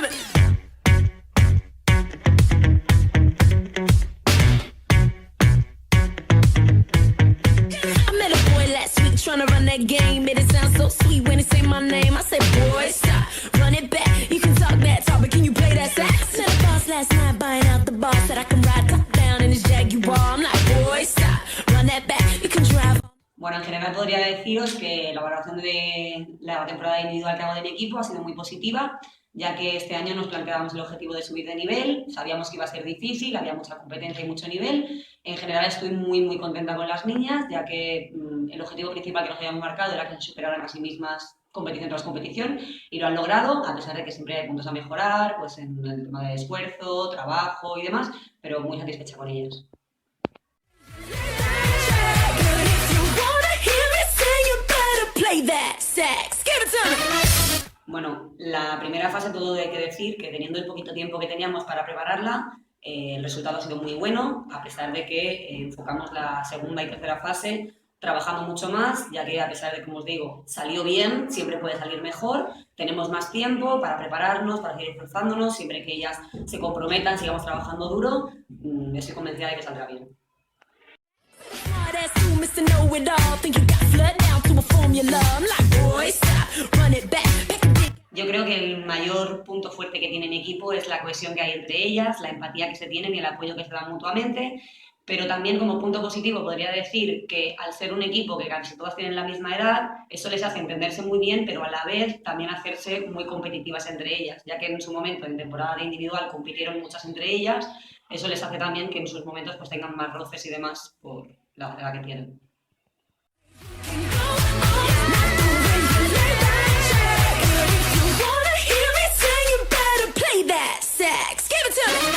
me. I met a boy last week trying to run that game. Made it sound so sweet when he say my name. I said, boy, stop, run it back. You can talk that talk, but can you play that sax? Met a boss last night buying out the boss. Said I can ride top down in his Jaguar. I'm like, boy, stop, run that back. You can drive. Bueno, en general podría deciros que la valoración de la temporada individual que hago del equipo ha sido muy positiva, ya que este año nos planteábamos el objetivo de subir de nivel, sabíamos que iba a ser difícil, había mucha competencia y mucho nivel. En general estoy muy contenta con las niñas, ya que el objetivo principal que nos habíamos marcado era que se superaran a sí mismas competición tras competición, y lo han logrado, a pesar de que siempre hay puntos a mejorar, pues en el tema de esfuerzo, trabajo y demás, pero muy satisfecha con ellas. Bueno, la primera fase todo hay que decir que teniendo el poquito tiempo que teníamos para prepararla, el resultado ha sido muy bueno, a pesar de que enfocamos la segunda y tercera fase trabajando mucho más, ya que a pesar de que, como os digo, salió bien, siempre puede salir mejor, tenemos más tiempo para prepararnos, para seguir esforzándonos, siempre que ellas se comprometan, sigamos trabajando duro, estoy convencida de que saldrá bien. Yo creo que el mayor punto fuerte que tiene mi equipo es la cohesión que hay entre ellas, la empatía que se tienen y el apoyo que se dan mutuamente, pero también como punto positivo podría decir que al ser un equipo que casi todas tienen la misma edad, eso les hace entenderse muy bien, pero a la vez también hacerse muy competitivas entre ellas, ya que en su momento en temporada de individual compitieron muchas entre ellas, eso les hace también que en sus momentos pues tengan más roces y demás por la edad que tienen. That sex, give it to me.